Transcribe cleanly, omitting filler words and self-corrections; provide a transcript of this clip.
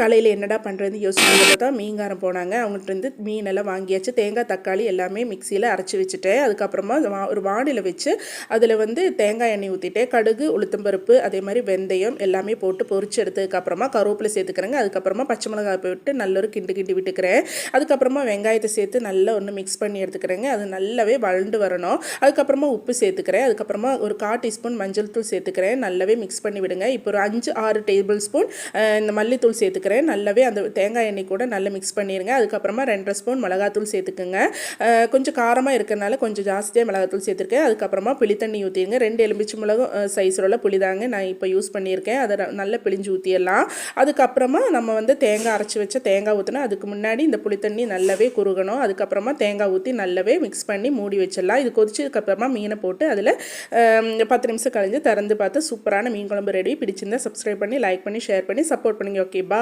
காலையில் என்னடா பண்ணுறதுன்னு யோசிச்சுட்டு தான் மீன்காரம் போனாங்க. அவங்கள்ட்ட மீனெல்லாம் வாங்கியாச்சு. தேங்காய் தக்காளி எல்லாமே மிக்சியில் அரைச்சி வச்சுட்டேன். அதுக்கப்புறமா ஒரு வானிலை வச்சு அதில் தேங்காய் எண்ணெய் ஊற்றிட்டேன். கடுகு, உளுத்தம்பருப்பு, அதே மாதிரி வெந்தயம் எல்லாமே போட்டு பொரிச்சு எடுத்ததுக்கப்புறமா கருவேப்பிலை சேர்த்துக்கிறேங்க. அதுக்கப்புறமா பச்சை மிளகாய் போட்டு நல்ல ஒரு கிண்டி விட்டுக்கிறேன். அதுக்கப்புறமா வெங்காயத்தை சேர்த்து நல்லா ஒன்று மிக்ஸ் பண்ணி எடுத்துக்கிறேங்க. அது நல்லாவே வளர்ந்து வரணும். அதுக்கப்புறமா உப்பு சேர்த்துக்கிறேன். அதுக்கப்புறமா ஒரு 1/4 டீஸ்பூன் மஞ்சள் தூள் சேர்த்துக்கிறேன். நல்லாவே மிக்ஸ் பண்ணி விடுங்க. இப்போ ஒரு 5-6 டேபிள் ஸ்பூன் இந்த மல்லித்தூள் சேர்த்துக்கிறேன். நல்லாவே அந்த தேங்காய் எண்ணெய் கூட நல்லா மிக்ஸ் பண்ணிடுங்க. அதுக்கப்புறமா 2 ஸ்பூன் மிளகாத்தூள் சேர்த்துக்குங்க. கொஞ்சம் காரமாக இருக்கிறனால கொஞ்சம் ஜாஸ்தியாக மிளகாத்தூள் சேர்த்துருக்கேன். அதுக்கப்புறமா புளித்தண்ணி ஊற்றிடுங்க. 2 எலுமிச்சை மிளகும் சைஸில் உள்ள புளி தாங்க நான் இப்போ யூஸ் பண்ணியிருக்கேன். அதை நல்லா பிழிஞ்சு ஊற்றிடலாம். அதுக்கப்புறமா நம்ம தேங்காய் அரைச்சி வச்ச தேங்காய் ஊற்றினா அதுக்கு முன்னாடி இந்த புளித்தண்ணி நல்லாவே குறுகணும். அதுக்கப்புறமா தேங்காய் ஊற்றி நல்லாவே மிக்ஸ் பண்ணி மூடி வச்சிடலாம். இது கொதிச்சதுக்கப்புறமா மீனை போட்டு அதில் 10 நிமிஷம் கழிஞ்சு திறந்து பார்த்து சூப்பரான மீன் குழம்பு ரெடி. பிடிச்சிருந்தா சப்ஸ்கிரைப் பண்ணி லைக் பண்ணி ஷேர் பண்ணி சப்போர்ட் பண்ணுங்க. Okay, by.